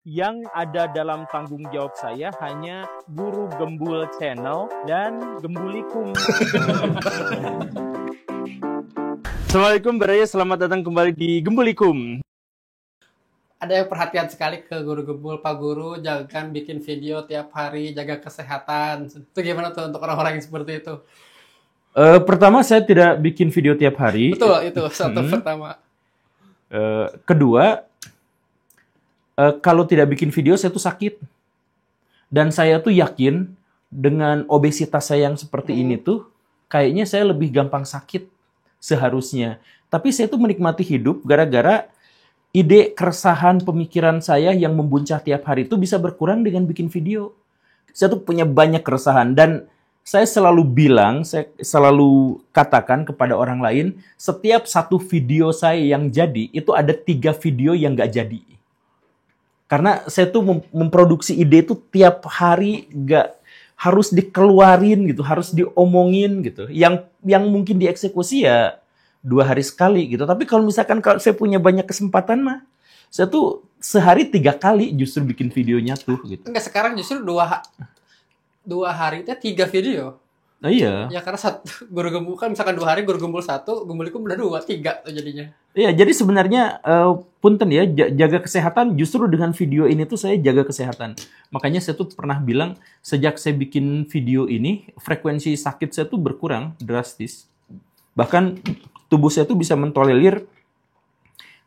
Yang ada dalam tanggung jawab saya hanya Guru Gembul Channel dan Gembulikum. Assalamualaikum Baraya, selamat datang kembali di Gembulikum. Ada yang perhatian sekali ke Guru Gembul, Pak Guru, jangan bikin video tiap hari, jaga kesehatan. Itu gimana tuh untuk orang-orang yang seperti itu? Pertama, saya tidak bikin video tiap hari. Betul, itu satu pertama. Kedua, kalau tidak bikin video, saya tuh sakit. Dan saya tuh yakin dengan obesitas saya yang seperti ini tuh, kayaknya saya lebih gampang sakit seharusnya. Tapi saya tuh menikmati hidup gara-gara ide, keresahan, pemikiran saya yang membuncah tiap hari itu bisa berkurang dengan bikin video. Saya tuh punya banyak keresahan dan saya selalu bilang, saya selalu katakan kepada orang lain, setiap satu video saya yang jadi, itu ada 3 video yang nggak jadi. Karena saya tuh memproduksi ide itu tiap hari nggak harus dikeluarin gitu, harus diomongin gitu. Yang mungkin dieksekusi ya 2 hari sekali gitu. Tapi kalau misalkan kalau saya punya banyak kesempatan mah, saya tuh sehari 3 kali justru bikin videonya tuh gitu. Enggak, sekarang justru 2 hari itu 3 video. Nah, iya. Ya karena satu Guru Gembul kan misalkan 2 hari Guru Gembul 1, Gembulikum udah 2, 3 tuh jadinya. Iya, jadi sebenarnya punten ya, jaga kesehatan justru dengan video ini tuh saya jaga kesehatan. Makanya saya tuh pernah bilang sejak saya bikin video ini, frekuensi sakit saya tuh berkurang drastis. Bahkan tubuh saya tuh bisa mentolerir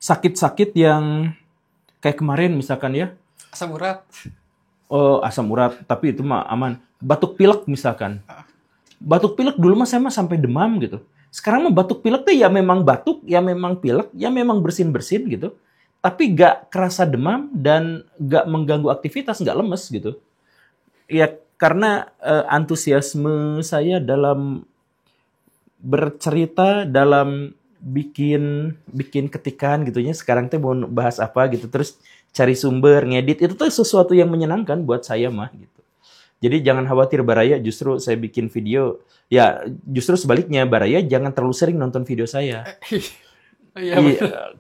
sakit-sakit yang kayak kemarin misalkan ya. Asam urat. Oh, asam urat, tapi itu mah aman. Batuk pilek misalkan. Batuk pilek dulu mah saya mah sampai demam gitu. Sekarang mah batuk pilek tuh ya memang batuk, ya memang pilek, ya memang bersin-bersin gitu. Tapi gak kerasa demam dan gak mengganggu aktivitas, gak lemes gitu. Ya karena antusiasme saya dalam bercerita, dalam bikin ketikan gitu ya. Sekarang tuh mau bahas apa gitu, terus cari sumber, ngedit, itu tuh sesuatu yang menyenangkan buat saya mah gitu. Jadi jangan khawatir Baraya, justru saya bikin video, ya justru sebaliknya Baraya jangan terlalu sering nonton video saya.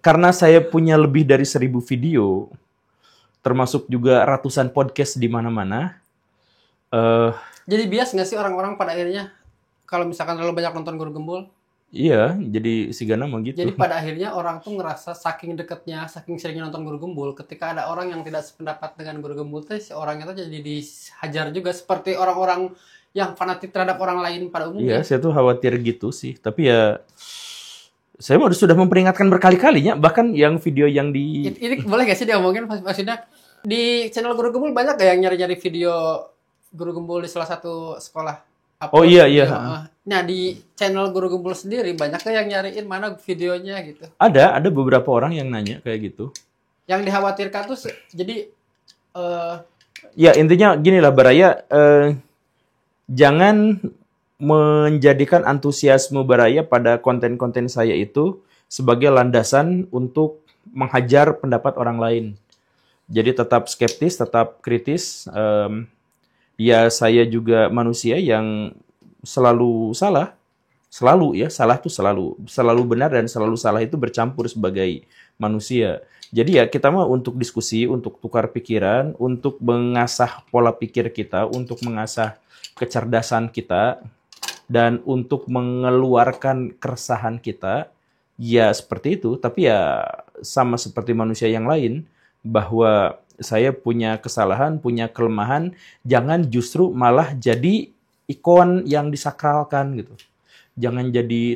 Karena saya punya lebih dari 1000 video, termasuk juga ratusan podcast di mana-mana. Jadi bias nggak sih orang-orang pada akhirnya kalau misalkan terlalu banyak nonton Guru Gembul? Iya, jadi si Gana mau gitu. Jadi pada akhirnya orang tuh ngerasa saking deketnya, saking seringnya nonton Guru Gembul, ketika ada orang yang tidak sependapat dengan Guru Gembul, si orangnya tuh jadi dihajar juga seperti orang-orang yang fanatik terhadap orang lain pada umumnya. Iya, saya tuh khawatir gitu sih. Tapi ya saya sudah memperingatkan berkali-kalinya, bahkan yang video yang di... Ini boleh gak sih diomongin? Maksudnya di channel Guru Gembul banyak gak yang nyari-nyari video Guru Gembul di salah satu sekolah? Oh iya. Nah di channel Guru Gembul sendiri banyak gak yang nyariin mana videonya gitu? Ada beberapa orang yang nanya kayak gitu. Yang dikhawatirkan tuh jadi... Ya intinya gini lah Baraya, jangan menjadikan antusiasme Baraya pada konten-konten saya itu sebagai landasan untuk menghajar pendapat orang lain. Jadi tetap skeptis, tetap kritis. Ya saya juga manusia yang selalu salah. Selalu ya, salah itu selalu benar dan selalu salah itu bercampur sebagai manusia. Jadi ya kita mah untuk diskusi, untuk tukar pikiran, untuk mengasah pola pikir kita, untuk mengasah kecerdasan kita, dan untuk mengeluarkan keresahan kita, ya seperti itu. Tapi ya sama seperti manusia yang lain, bahwa saya punya kesalahan, punya kelemahan, jangan justru malah jadi ikon yang disakralkan gitu. Jangan jadi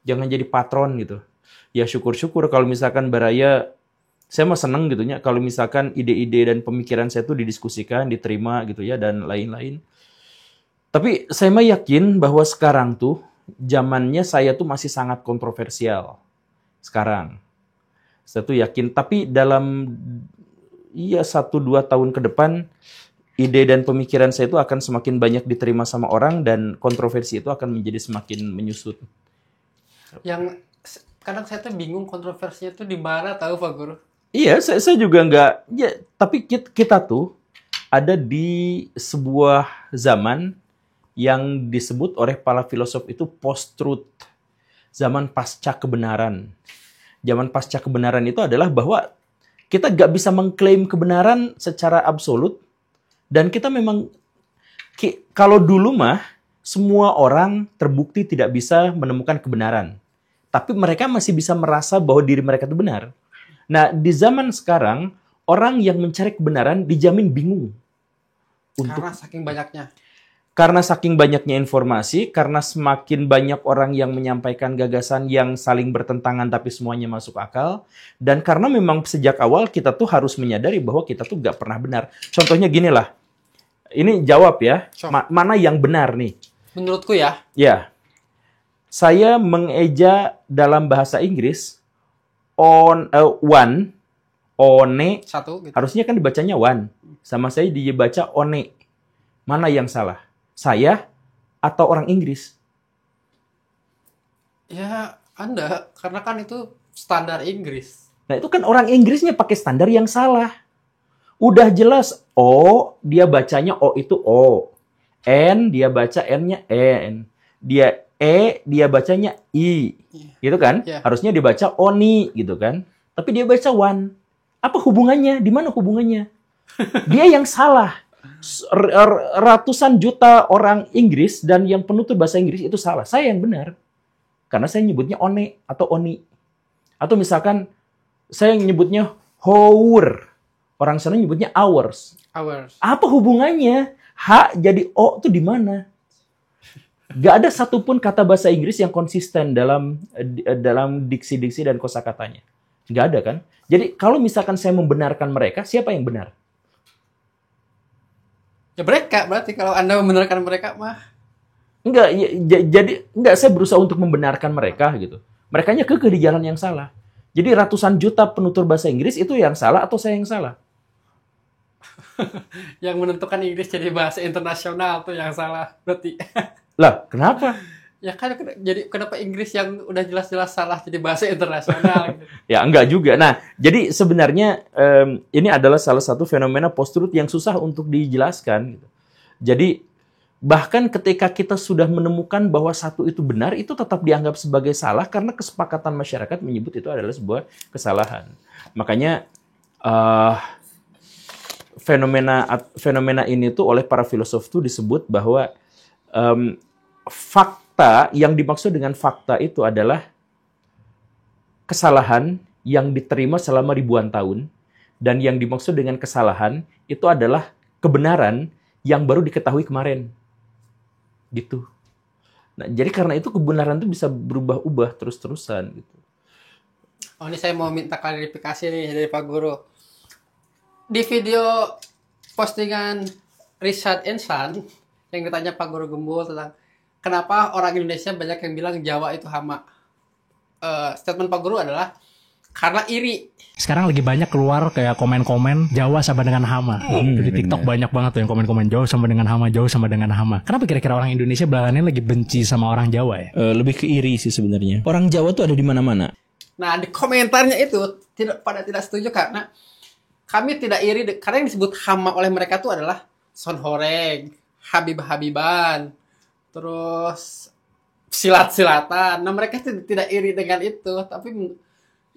jangan jadi patron gitu. Ya syukur-syukur kalau misalkan Baraya, saya mah seneng gitu ya kalau misalkan ide-ide dan pemikiran saya tuh didiskusikan, diterima gitu ya dan lain-lain. Tapi saya mah yakin bahwa sekarang tuh zamannya saya tuh masih sangat kontroversial. Sekarang. Saya tuh yakin, tapi dalam 1-2 tahun ke depan, ide dan pemikiran saya itu akan semakin banyak diterima sama orang dan kontroversi itu akan menjadi semakin menyusut. Yang kadang saya tuh bingung kontroversinya tuh di mana tahu Pak Guru? Iya, saya juga nggak, ya, tapi kita tuh ada di sebuah zaman yang disebut oleh para filosof itu post-truth. Zaman pasca kebenaran. Zaman pasca kebenaran itu adalah bahwa Kita nggak bisa mengklaim kebenaran secara absolut. Dan kita memang, kalau dulu mah, semua orang terbukti tidak bisa menemukan kebenaran. Tapi mereka masih bisa merasa bahwa diri mereka itu benar. Nah, di zaman sekarang, orang yang mencari kebenaran dijamin bingung. Karena saking banyaknya informasi, karena semakin banyak orang yang menyampaikan gagasan yang saling bertentangan tapi semuanya masuk akal, dan karena memang sejak awal kita tuh harus menyadari bahwa kita tuh gak pernah benar. Contohnya gini lah, ini jawab ya, mana yang benar nih? Menurutku ya. Ya, saya mengeja dalam bahasa Inggris, one, Satu, gitu. Harusnya kan dibacanya one, sama saya dibaca one. Mana yang salah? Saya atau orang Inggris? Ya, Anda. Karena kan itu standar Inggris. Nah, itu kan orang Inggrisnya pakai standar yang salah. Udah jelas, O, dia bacanya O itu O. N, dia baca N-nya N. Dia E, dia bacanya I. Gitu kan? Yeah. Harusnya dibaca Oni, gitu kan? Tapi dia baca one. Apa hubungannya? Di mana hubungannya? Dia yang salah. Ratusan juta orang Inggris dan yang penutur bahasa Inggris itu salah. Saya yang benar. Karena saya nyebutnya one atau oni. Atau misalkan saya nyebutnya hour. Orang sana nyebutnya hours. Apa hubungannya? H jadi O itu di mana? Gak ada satupun kata bahasa Inggris yang konsisten dalam diksi-diksi dan kosakatanya. Gak ada kan? Jadi kalau misalkan saya membenarkan mereka, siapa yang benar? Ya mereka, berarti kalau Anda membenarkan mereka mah. Enggak, jadi saya berusaha untuk membenarkan mereka gitu. Merekanya kekeh di jalan yang salah. Jadi ratusan juta penutur bahasa Inggris itu yang salah atau saya yang salah? Yang menentukan Inggris jadi bahasa internasional tuh yang salah berarti. Lah, kenapa? Ya kan, jadi kenapa Inggris yang udah jelas-jelas salah jadi bahasa internasional gitu. Ya enggak juga. Nah, jadi sebenarnya ini adalah salah satu fenomena post-truth yang susah untuk dijelaskan. Gitu. Jadi bahkan ketika kita sudah menemukan bahwa satu itu benar, itu tetap dianggap sebagai salah karena kesepakatan masyarakat menyebut itu adalah sebuah kesalahan. Makanya fenomena ini tuh oleh para filosof tuh disebut bahwa fakta, yang dimaksud dengan fakta itu adalah kesalahan yang diterima selama ribuan tahun, dan yang dimaksud dengan kesalahan itu adalah kebenaran yang baru diketahui kemarin. Gitu. Nah, jadi karena itu kebenaran itu bisa berubah-ubah terus-terusan gitu. Oh, ini saya mau minta klarifikasi nih dari Pak Guru. Di video postingan Richard Ensan yang ditanya Pak Guru Gembul tentang kenapa orang Indonesia banyak yang bilang Jawa itu hama. Statement Pak Guru adalah karena iri. Sekarang lagi banyak keluar kayak komen-komen Jawa sama dengan hama. Di TikTok banyak banget tuh yang komen-komen Jawa sama dengan hama, Jawa sama dengan hama. Kenapa kira-kira orang Indonesia belakangan ini lagi benci sama orang Jawa ya? Lebih ke iri sih sebenarnya. Orang Jawa tuh ada di mana-mana. Nah, di komentarnya itu tidak setuju karena kami tidak iri karena yang disebut hama oleh mereka tuh adalah Son Horeng, Habib-Habiban, terus silat-silatan. Nah, mereka tidak iri dengan itu, tapi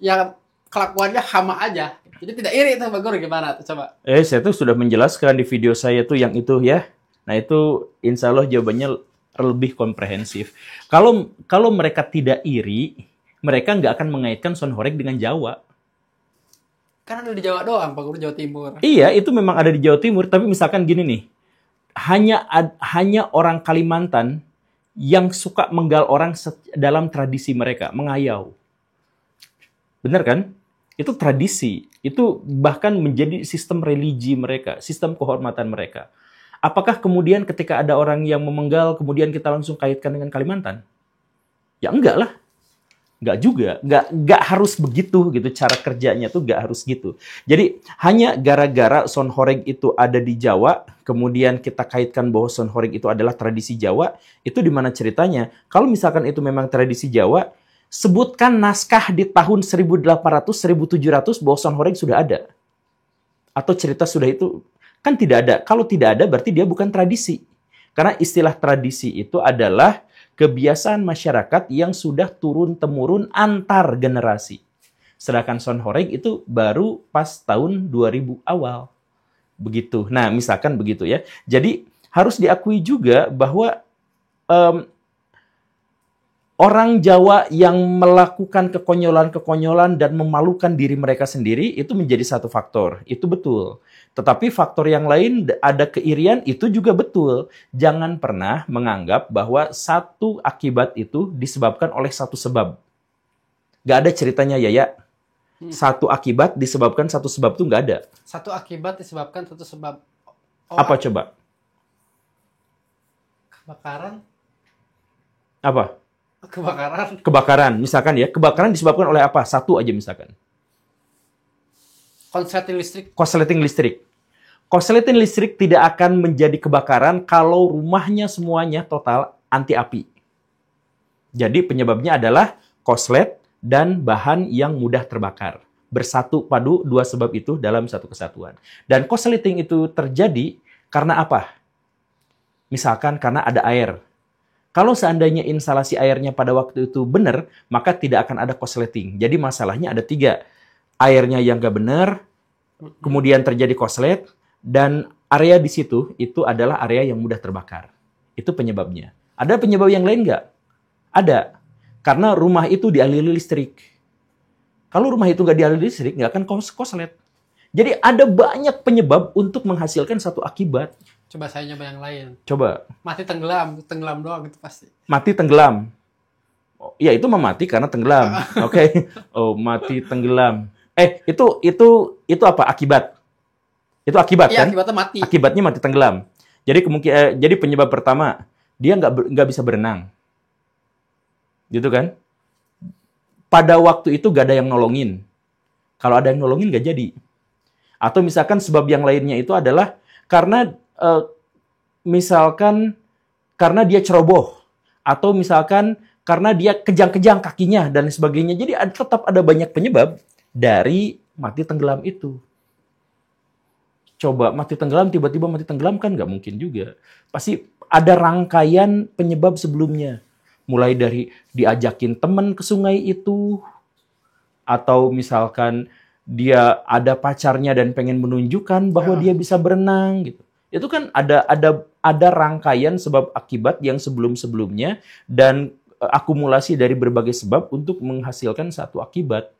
ya kelakuannya hama aja. Jadi tidak iri itu, Pak Guru, gimana tuh coba? Saya tuh sudah menjelaskan di video saya tuh yang itu ya. Nah, itu insya Allah jawabannya lebih komprehensif. Kalau mereka tidak iri, mereka nggak akan mengaitkan Son Horeng dengan Jawa. Kan ada di Jawa doang, Pak Guru, Jawa Timur. Iya, itu memang ada di Jawa Timur, tapi misalkan gini nih. Hanya orang Kalimantan yang suka menggal orang dalam tradisi mereka, mengayau. Benar kan? Itu tradisi. Itu bahkan menjadi sistem religi mereka, sistem kehormatan mereka. Apakah kemudian ketika ada orang yang memenggal, kemudian kita langsung kaitkan dengan Kalimantan? Ya enggak lah. Enggak juga. Enggak harus begitu gitu. Cara kerjanya tuh enggak harus gitu. Jadi hanya gara-gara Son Horeng itu ada di Jawa, kemudian kita kaitkan bahwa Son Horeng itu adalah tradisi Jawa, itu di mana ceritanya? Kalau misalkan itu memang tradisi Jawa, sebutkan naskah di tahun 1800-1700 bahwa Son Horeng sudah ada. Atau cerita sudah itu. Kan tidak ada. Kalau tidak ada berarti dia bukan tradisi. Karena istilah tradisi itu adalah kebiasaan masyarakat yang sudah turun-temurun antar generasi. Sedangkan Son Horeg itu baru pas tahun 2000 awal. Begitu. Nah, misalkan begitu ya. Jadi harus diakui juga bahwa orang Jawa yang melakukan kekonyolan-kekonyolan dan memalukan diri mereka sendiri itu menjadi satu faktor. Itu betul. Tetapi faktor yang lain, ada keirian, itu juga betul. Jangan pernah menganggap bahwa satu akibat itu disebabkan oleh satu sebab. Gak ada ceritanya, Yaya. Satu akibat disebabkan satu sebab itu gak ada. Satu akibat disebabkan satu sebab. Apa coba? Kebakaran. Apa? Kebakaran. Misalkan ya, kebakaran disebabkan oleh apa? Satu aja misalkan. Korsleting listrik. Korsleting listrik tidak akan menjadi kebakaran kalau rumahnya semuanya total anti api. Jadi penyebabnya adalah korslet dan bahan yang mudah terbakar. Bersatu padu dua sebab itu dalam satu kesatuan. Dan korsleting itu terjadi karena apa? Misalkan karena ada air. Kalau seandainya instalasi airnya pada waktu itu benar, maka tidak akan ada korsleting. Jadi masalahnya ada 3. Airnya yang nggak benar, kemudian terjadi korslet, dan area di situ itu adalah area yang mudah terbakar. Itu penyebabnya. Ada penyebab yang lain nggak? Ada. Karena rumah itu dialiri listrik. Kalau rumah itu nggak dialiri listrik, nggak akan korslet. Jadi ada banyak penyebab untuk menghasilkan satu akibat. Coba saya nyoba yang lain. Coba. Mati tenggelam doang gitu pasti. Mati tenggelam. Oh, ya itu mati karena tenggelam. Oke. Oh, mati tenggelam. Itu apa? Akibat. Itu akibat kan? Iya, akibatnya mati. Akibatnya mati tenggelam. Jadi penyebab pertama, dia nggak bisa berenang. Gitu kan? Pada waktu itu nggak ada yang nolongin. Kalau ada yang nolongin nggak jadi. Atau misalkan sebab yang lainnya itu adalah karena misalkan karena dia ceroboh, atau misalkan karena dia kejang-kejang kakinya dan sebagainya. Jadi tetap ada banyak penyebab dari mati tenggelam itu. Coba mati tenggelam, tiba-tiba mati tenggelam kan nggak mungkin juga. Pasti ada rangkaian penyebab sebelumnya. Mulai dari diajakin teman ke sungai itu, atau misalkan dia ada pacarnya dan pengen menunjukkan bahwa dia bisa berenang gitu. Itu kan ada rangkaian sebab akibat yang sebelum-sebelumnya dan akumulasi dari berbagai sebab untuk menghasilkan satu akibat.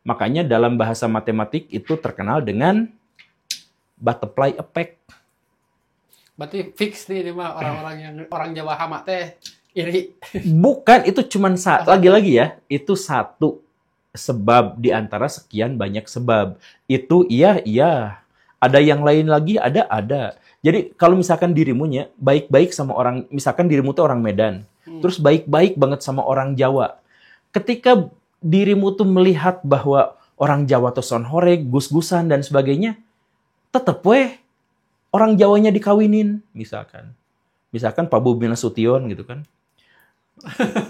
Makanya dalam bahasa matematik itu terkenal dengan butterfly effect. Berarti fix nih ini mah orang-orang yang orang Jawa hama teh iri. Bukan, itu cuman lagi-lagi ya, itu satu sebab di antara sekian banyak sebab. Itu iya. Ada yang lain lagi, ada. Jadi kalau misalkan dirimu baik-baik sama orang, misalkan dirimu tuh orang Medan, terus baik-baik banget sama orang Jawa. Ketika dirimu tuh melihat bahwa orang Jawa tuh Son Horeg, gus-gusan dan sebagainya, tetep orang Jawanya dikawinin, misalkan Pak Bobi Nasution gitu kan.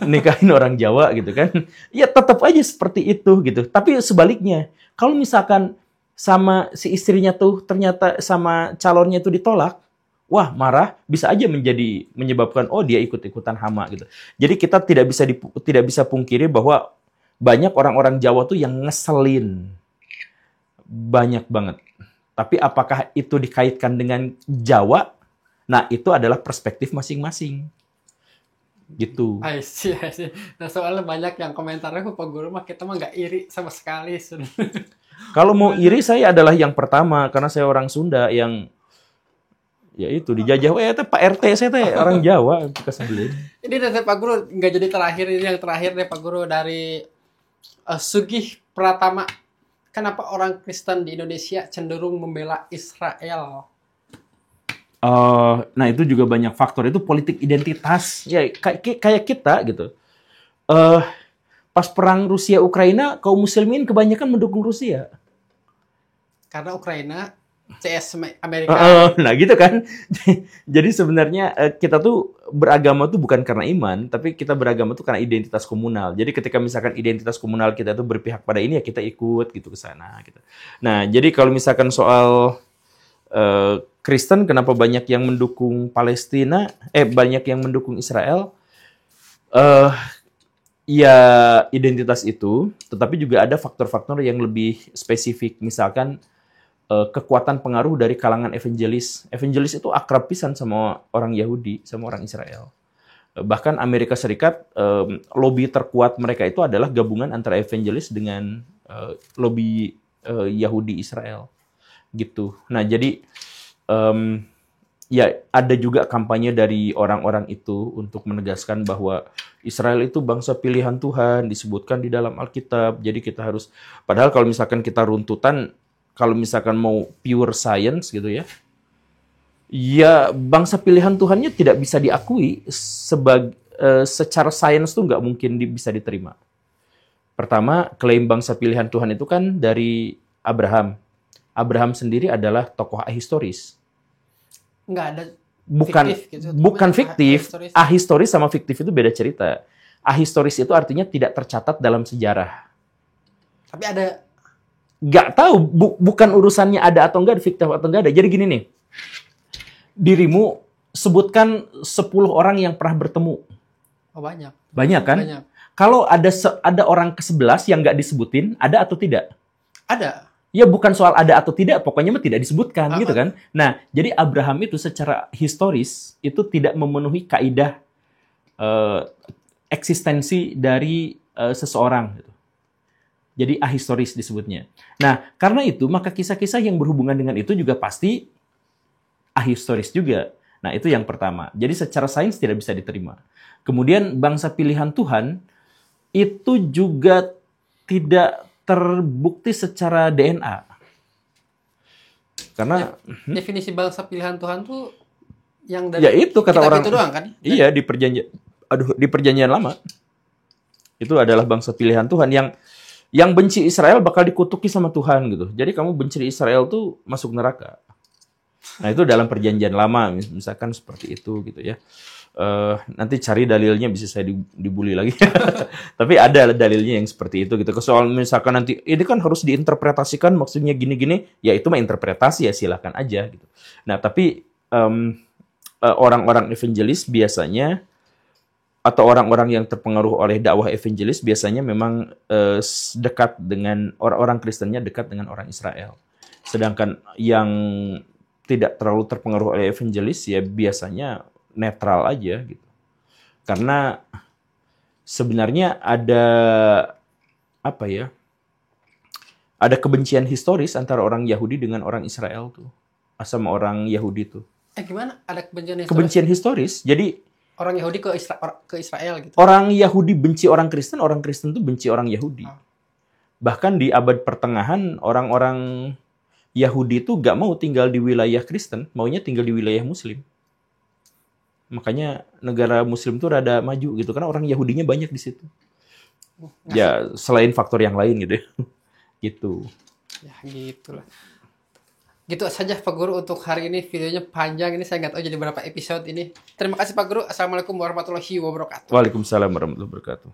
Nikahin orang Jawa gitu kan. Ya tetap aja seperti itu gitu. Tapi sebaliknya, kalau misalkan sama si istrinya tuh ternyata sama calonnya itu ditolak, wah marah, bisa aja menyebabkan dia ikut-ikutan hama gitu. Jadi kita tidak bisa pungkiri bahwa banyak orang-orang Jawa tuh yang ngeselin. Banyak banget. Tapi apakah itu dikaitkan dengan Jawa? Nah, itu adalah perspektif masing-masing. Gitu. I see. Nah, soalnya banyak yang komentarnya Pak Guru mah kita mah nggak iri sama sekali. Kalau mau iri, saya adalah yang pertama karena saya orang Sunda yang ya itu dijajah. Pak RT saya orang Jawa kesebelin. Ini dari Pak Guru nggak jadi terakhir, ini yang terakhir deh Pak Guru dari Sugih Pratama. Kenapa orang Kristen di Indonesia cenderung membela Israel? Nah itu juga banyak faktor. Itu politik identitas. Ya kayak kita gitu. Pas perang Rusia-Ukraina, kaum muslimin kebanyakan mendukung Rusia. Karena Ukraina CS Amerika. Nah gitu kan. Jadi sebenarnya kita tuh beragama tuh bukan karena iman, tapi kita beragama tuh karena identitas komunal. Jadi ketika misalkan identitas komunal kita tuh berpihak pada ini, ya kita ikut gitu ke sana. Gitu. Nah jadi kalau misalkan soal Kristen, kenapa banyak yang mendukung Palestina, banyak yang mendukung Israel? Ya, identitas itu, tetapi juga ada faktor-faktor yang lebih spesifik. Misalkan kekuatan pengaruh dari kalangan evangelis. Evangelis itu akrab pisan sama orang Yahudi, sama orang Israel. Bahkan Amerika Serikat, lobby terkuat mereka itu adalah gabungan antara evangelis dengan lobby Yahudi Israel. Gitu. Nah, jadi ya ada juga kampanye dari orang-orang itu untuk menegaskan bahwa Israel itu bangsa pilihan Tuhan, disebutkan di dalam Alkitab. Jadi kita harus, padahal kalau misalkan kita runtutan, kalau misalkan mau pure science gitu ya, ya bangsa pilihan Tuhannya tidak bisa diakui secara sains tuh nggak mungkin bisa diterima. Pertama, klaim bangsa pilihan Tuhan itu kan dari Abraham. Abraham sendiri adalah tokoh ahistoris. Nggak ada Bukan fiktif gitu. bukan fiktif. Ahistoris. Ahistoris sama fiktif itu beda cerita. Ahistoris itu artinya tidak tercatat dalam sejarah. Tapi ada Nggak tahu, bukan urusannya ada atau enggak, fiktif atau enggak ada. Jadi gini nih, dirimu sebutkan 10 orang yang pernah bertemu. banyak. Banyak kan? Banyak. Kalau ada orang ke-11 yang nggak disebutin, ada atau tidak? Ada. Ya bukan soal ada atau tidak, pokoknya mah tidak disebutkan Apa? gitu kan. Nah, jadi Abraham itu secara historis itu tidak memenuhi kaidah eksistensi dari seseorang gitu. Jadi ahistoris disebutnya. Nah, karena itu maka kisah-kisah yang berhubungan dengan itu juga pasti ahistoris juga. Nah, itu yang pertama. Jadi secara sains tidak bisa diterima. Kemudian bangsa pilihan Tuhan itu juga tidak terbukti secara DNA. Karena Definisi bangsa pilihan Tuhan tuh yang ya dari itu kata kitab orang itu doang kan? Iya, di perjanjian lama. Itu adalah bangsa pilihan Tuhan yang benci Israel bakal dikutuki sama Tuhan gitu. Jadi kamu benci Israel tuh masuk neraka. Nah, itu dalam perjanjian lama misalkan seperti itu gitu ya. Nanti cari dalilnya, bisa saya dibully lagi. Tapi ada dalilnya yang seperti itu gitu. Soal misalkan nanti ini kan harus diinterpretasikan maksudnya gini-gini, ya itu mah interpretasi ya, silakan aja gitu. Nah, tapi orang-orang evangelis biasanya atau orang-orang yang terpengaruh oleh dakwah evangelis biasanya memang dekat dengan orang-orang Kristennya, dekat dengan orang Israel. Sedangkan yang tidak terlalu terpengaruh oleh evangelis ya biasanya netral aja gitu. Karena sebenarnya ada apa ya? Ada kebencian historis antara orang Yahudi dengan orang Israel tuh. Sama orang Yahudi tuh. Gimana? Ada kebencian historis? Kebencian historis. Jadi Orang Yahudi ke Israel gitu. orang Yahudi benci orang Kristen tuh benci orang Yahudi. Bahkan di abad pertengahan orang-orang Yahudi tuh gak mau tinggal di wilayah Kristen, maunya tinggal di wilayah Muslim. Makanya negara Muslim tuh rada maju gitu, karena orang Yahudinya banyak di situ. Ya selain faktor yang lain gitu ya. Gitu. Ya gitulah. Gitu saja Pak Guru untuk hari ini, videonya panjang ini, saya nggak tahu jadi berapa episode ini. Terima kasih Pak Guru. Assalamualaikum warahmatullahi wabarakatuh. Waalaikumsalam warahmatullahi wabarakatuh.